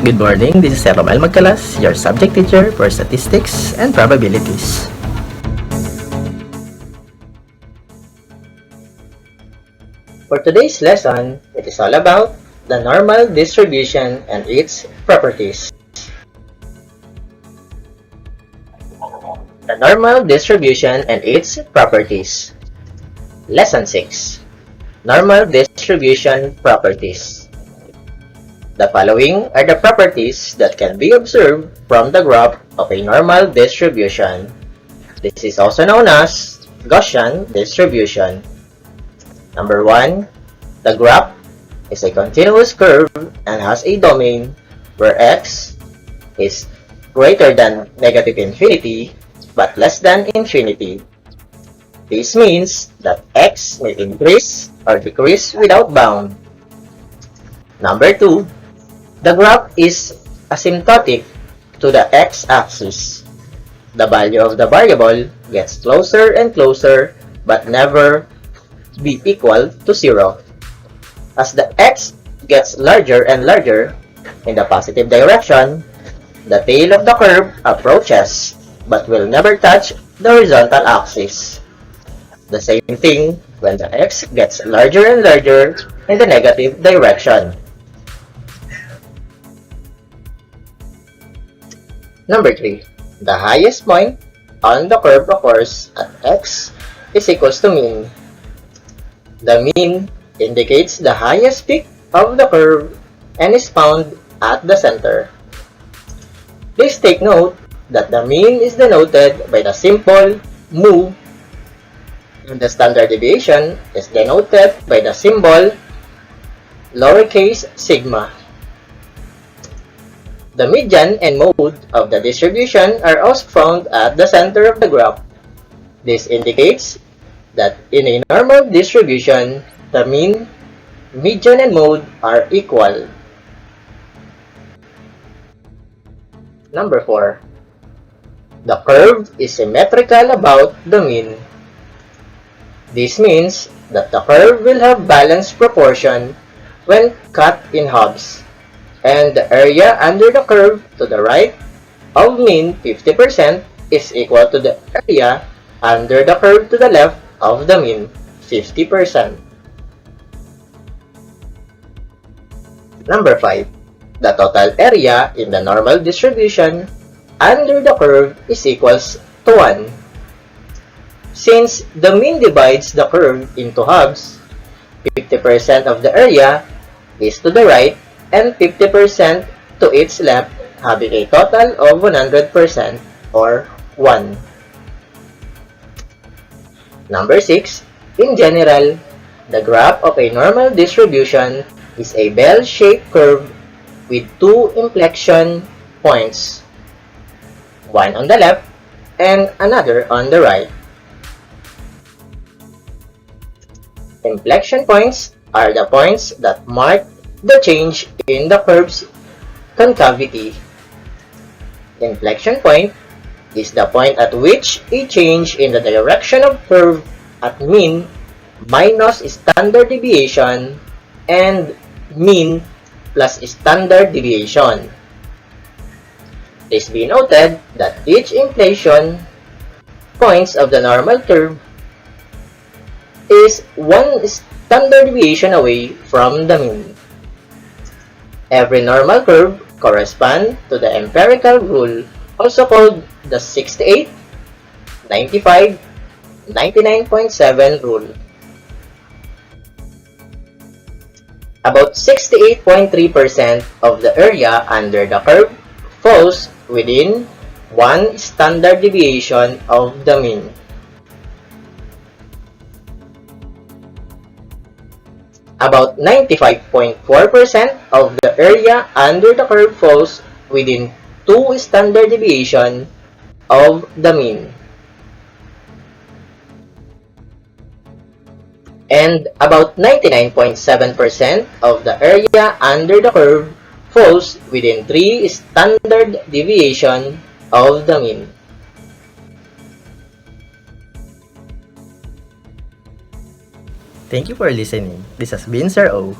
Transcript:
Good morning, this is Sir Romel Magcalas, your subject teacher for Statistics and Probabilities. For today's lesson, it is all about the normal distribution and its properties. The normal distribution and its properties. Lesson 6. Normal distribution properties. The following are the properties that can be observed from the graph of a normal distribution. This is also known as Gaussian distribution. Number 1. The graph is a continuous curve and has a domain where x is greater than negative infinity but less than infinity. This means that x may increase or decrease without bound. Number 2. The graph is asymptotic to the x-axis. The value of the variable gets closer and closer but never be equal to 0. As the x gets larger and larger in the positive direction, the tail of the curve approaches but will never touch the horizontal axis. The same thing when the x gets larger and larger in the negative direction. Number 3. The highest point on the curve occurs at x is equals to mean. The mean indicates the highest peak of the curve and is found at the center. Please take note that the mean is denoted by the symbol mu and the standard deviation is denoted by the symbol lowercase sigma. The median and mode of the distribution are also found at the center of the graph. This indicates that in a normal distribution, the mean, median, and mode are equal. Number 4. The curve is symmetrical about the mean. This means that the curve will have balanced proportion when cut in halves, and the area under the curve to the right of mean 50% is equal to the area under the curve to the left of the mean 50%. Number 5. The total area in the normal distribution under the curve is equals to 1. Since the mean divides the curve into halves, 50% of the area is to the right and 50% to its left, having a total of 100% or 1. Number 6. In general, the graph of a normal distribution is a bell-shaped curve with two inflection points, one on the left and another on the right. Inflection points are the points that mark the change in the curve's concavity. Inflection point is the point at which a change in the direction of curve at mean minus standard deviation and mean plus standard deviation. Please be noted that each inflection points of the normal curve is one standard deviation away from the mean. Every normal curve corresponds to the empirical rule, also called the 68, 95, 99.7 rule. About 68.3% of the area under the curve falls within one standard deviation of the mean. About 95.4% of the area under the curve falls within 2 standard deviation of the mean. And about 99.7% of the area under the curve falls within 3 standard deviation of the mean. Thank you for listening. This has been Sir O.